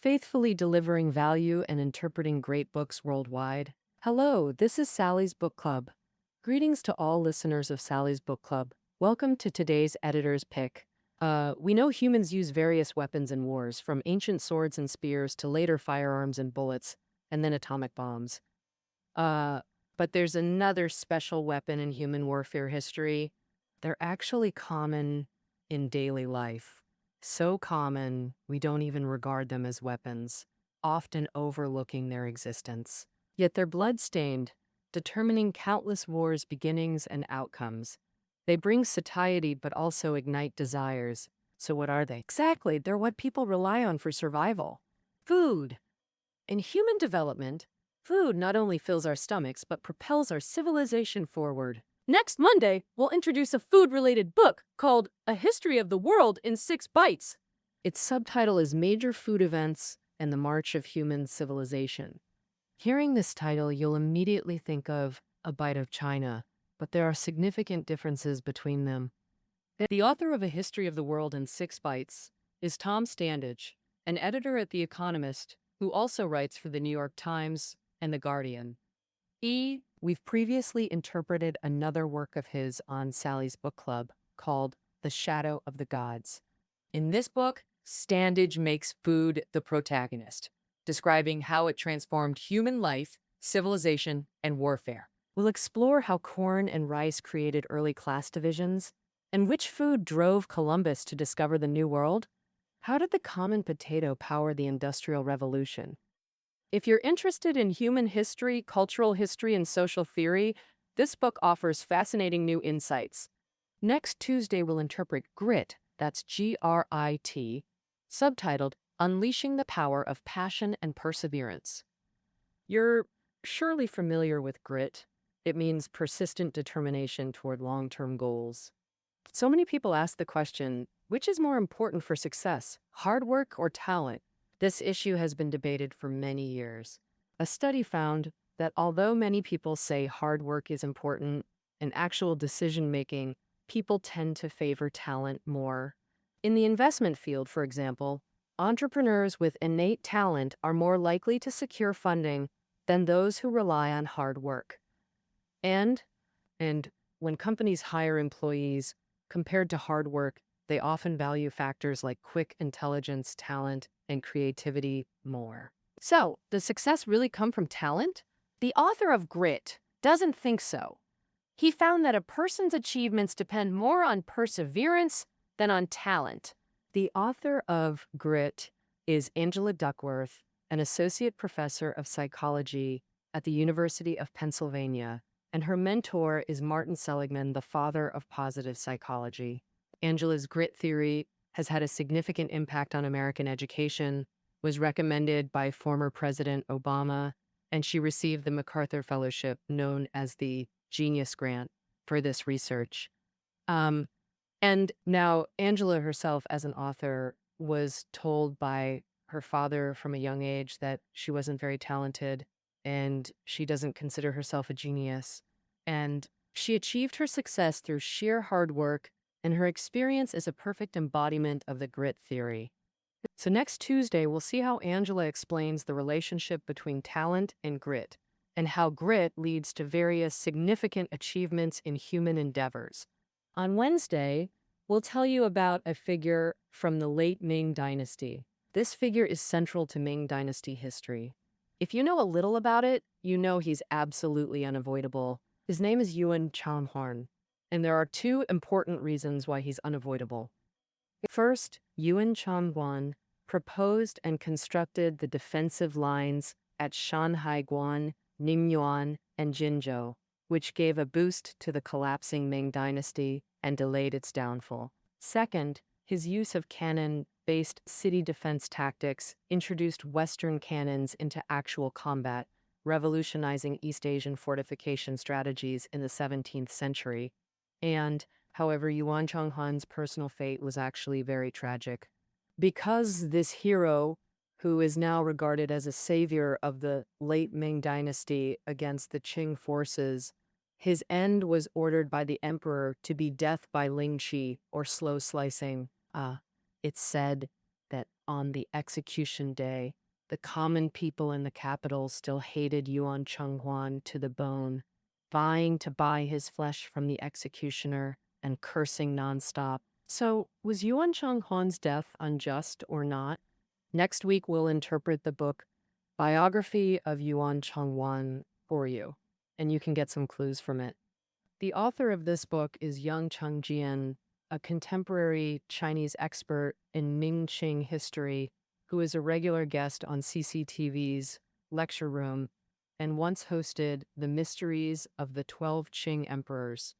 faithfully delivering value and interpreting great books worldwide. Hello, this is Sally's Book Club. Greetings to all listeners of Sally's Book Club. Welcome to today's editor's pick. We know humans use various weapons in wars, from ancient swords and spears to later firearms and bullets, and then atomic bombs. Uh, but there's another special weapon in human warfare history. They're actually common in daily life. So common, we don't even regard them as weapons, often overlooking their existence. Yet they're blood-stained, determining countless wars' beginnings and outcomes. They bring satiety but also ignite desires. So what are they? Exactly, they're what people rely on for survival. Food. In human development, food not only fills our stomachs but propels our civilization forward. Next Monday, we'll introduce a food-related book called A History of the World in 6 Bites. Its subtitle is Major Food Events and the March of Human Civilization. Hearing this title, you'll immediately think of A Bite of China, but there are significant differences between them. The author of A History of the World in 6 Bites is Tom Standage, an editor at The Economist, who also writes for the New York Times and The Guardian. We've previously interpreted another work of his on Sally's Book Club called The Shadow of the Gods. In this book, Standage makes food the protagonist, describing how it transformed human life, civilization, and warfare. We'll explore how corn and rice created early class divisions, and which food drove Columbus to discover the New World. How did the common potato power the Industrial Revolution? If you're interested in human history, cultural history, and social theory, this book offers fascinating new insights. Next Tuesday, we'll interpret Grit, that's Grit, subtitled Unleashing the Power of Passion and Perseverance. You're surely familiar with grit. It means persistent determination toward long-term goals. So many people ask the question, which is more important for success, hard work or talent? This issue has been debated for many years. A study found that although many people say hard work is important in actual decision-making, people tend to favor talent more. In the investment field, for example, entrepreneurs with innate talent are more likely to secure funding than those who rely on hard work. And when companies hire employees, compared to hard work, they often value factors like quick intelligence, talent, and creativity more. So, does success really come from talent? The author of Grit doesn't think so. He found that a person's achievements depend more on perseverance than on talent. The author of Grit is Angela Duckworth, an associate professor of psychology at the University of Pennsylvania, and her mentor is Martin Seligman, the father of positive psychology. Angela's grit theory has had a significant impact on American education, was recommended by former President Obama, and she received the MacArthur Fellowship, known as the Genius Grant, for this research. And now Angela herself, as an author, was told by her father from a young age that she wasn't very talented and she doesn't consider herself a genius. And she achieved her success through sheer hard work, and her experience is a perfect embodiment of the grit theory. So next Tuesday, we'll see how Angela explains the relationship between talent and grit, and how grit leads to various significant achievements in human endeavors. On Wednesday, we'll tell you about a figure from the late Ming Dynasty. This figure is central to Ming Dynasty history. If you know a little about it, you know he's absolutely unavoidable. His name is Yuan Changhuan, and there are 2 important reasons why he's unavoidable. First, Yuan Changhuan proposed and constructed the defensive lines at Shanhaiguan, Ningyuan, and Jinzhou, which gave a boost to the collapsing Ming Dynasty and delayed its downfall. Second, his use of cannon-based city defense tactics introduced Western cannons into actual combat, revolutionizing East Asian fortification strategies in the 17th century. And, however, Yuan Changhuan's personal fate was actually very tragic. Because this hero, who is now regarded as a savior of the late Ming Dynasty against the Qing forces, his end was ordered by the emperor to be death by lingqi, or slow slicing. It's said that on the execution day, the common people in the capital still hated Yuan Chenghuan to the bone, vying to buy his flesh from the executioner and cursing nonstop. So, was Yuan Chenghuan's death unjust or not? Next week, we'll interpret the book Biography of Yuan Chenghuan for you, and you can get some clues from it. The author of this book is Yang Chengjian, a contemporary Chinese expert in Ming-Qing history who is a regular guest on CCTV's lecture room and once hosted The Mysteries of the 12 Qing Emperors.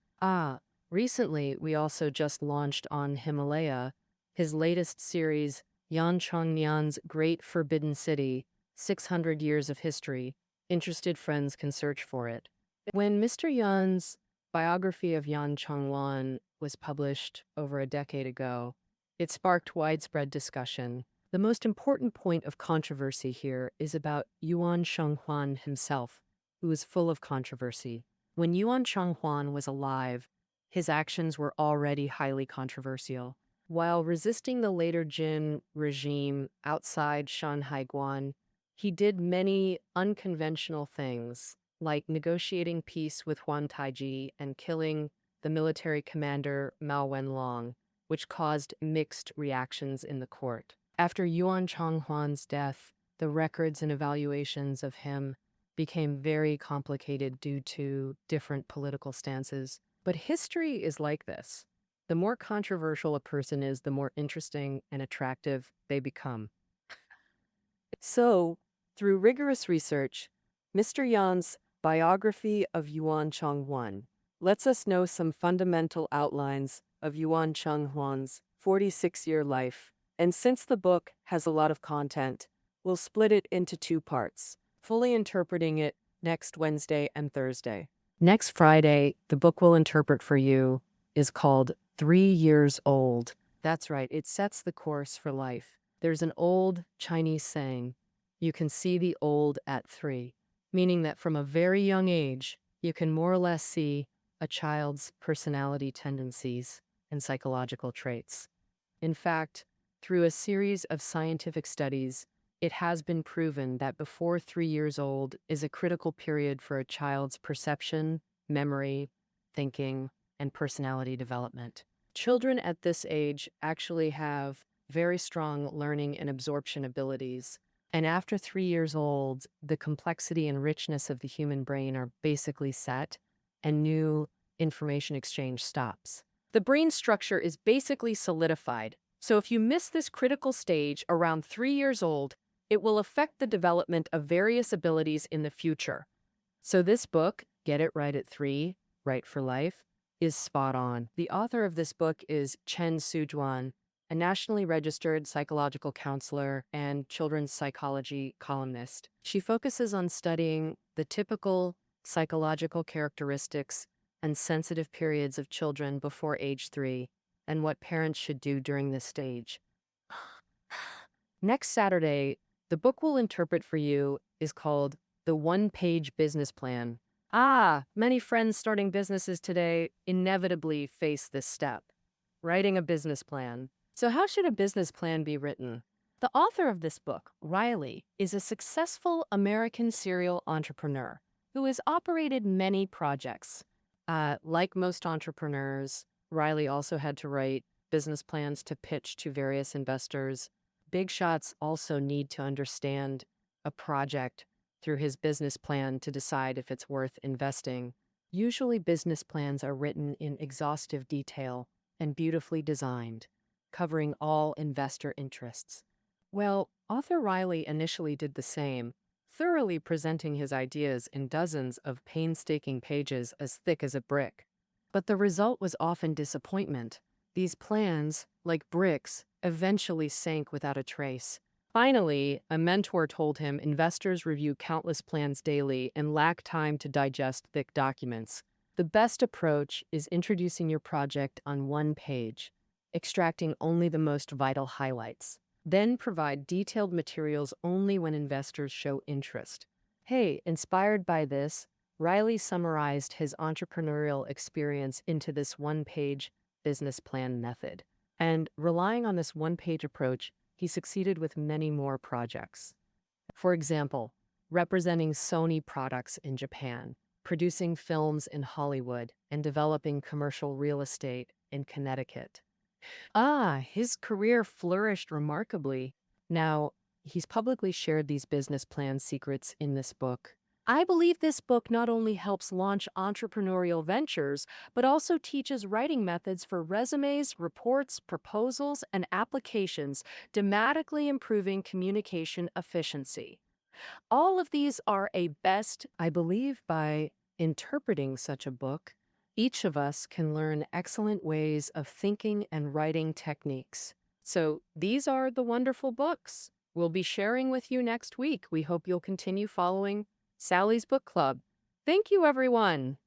Recently, we also just launched on Himalaya his latest series, Yan Chongnian's Great Forbidden City, 600 Years of History. Interested friends can search for it. When Mr. Yan's biography of Yan Chongwan was published over a decade ago, it sparked widespread discussion. The most important point of controversy here is about Yuan Chenghuan himself, who is full of controversy. When Yuan Chenghuan was alive, his actions were already highly controversial. While resisting the later Jin regime outside Shanhaiguan, he did many unconventional things, like negotiating peace with Huan Taiji and killing the military commander Mao Wenlong, which caused mixed reactions in the court. After Yuan Chenghuan's death, the records and evaluations of him became very complicated due to different political stances. But history is like this. The more controversial a person is, the more interesting and attractive they become. So, through rigorous research, Mr. Yan's biography of Yuan Chenghuan lets us know some fundamental outlines of Yuan Chenghuan's 46-year life. And since the book has a lot of content, we'll split it into two parts, fully interpreting it next Wednesday and Thursday. Next Friday, the book we'll interpret for you is called 3 Years Old. That's right, it sets the course for life. There's an old Chinese saying, you can see the old at 3, meaning that from a very young age, you can more or less see a child's personality tendencies and psychological traits. In fact, through a series of scientific studies, it has been proven that before 3 years old is a critical period for a child's perception, memory, thinking, and personality development. Children at this age actually have very strong learning and absorption abilities. And after 3 years old, the complexity and richness of the human brain are basically set, and new information exchange stops. The brain structure is basically solidified. So if you miss this critical stage around 3 years old, it will affect the development of various abilities in the future. So this book, Get It Right at 3, Right for Life, is spot on. The author of this book is Chen Sujuan, a nationally registered psychological counselor and children's psychology columnist. She focuses on studying the typical psychological characteristics and sensitive periods of children before age 3 and what parents should do during this stage. Next Saturday, the book we'll interpret for you is called The One-Page Business Plan. Many friends starting businesses today inevitably face this step, writing a business plan. So how should a business plan be written? The author of this book, Riley, is a successful American serial entrepreneur who has operated many projects. Like most entrepreneurs, Riley also had to write business plans to pitch to various investors. Big shots also need to understand a project through his business plan to decide if it's worth investing. Usually, business plans are written in exhaustive detail and beautifully designed, covering all investor interests. Well, author Riley initially did the same, thoroughly presenting his ideas in dozens of painstaking pages as thick as a brick. But the result was often disappointment. These plans, like bricks, eventually sank without a trace. Finally, a mentor told him investors review countless plans daily and lack time to digest thick documents. The best approach is introducing your project on one page, extracting only the most vital highlights. Then provide detailed materials only when investors show interest. Hey, inspired by this, Riley summarized his entrepreneurial experience into this one-page business plan method. And relying on this one-page approach, he succeeded with many more projects. For example, representing Sony products in Japan, producing films in Hollywood, and developing commercial real estate in Connecticut. His career flourished remarkably. Now, he's publicly shared these business plan secrets in this book. I believe this book not only helps launch entrepreneurial ventures, but also teaches writing methods for resumes, reports, proposals, and applications, dramatically improving communication efficiency. All of these are a best, I believe, by interpreting such a book, each of us can learn excellent ways of thinking and writing techniques. So these are the wonderful books we'll be sharing with you next week. We hope you'll continue following Sally's Book Club. Thank you, everyone.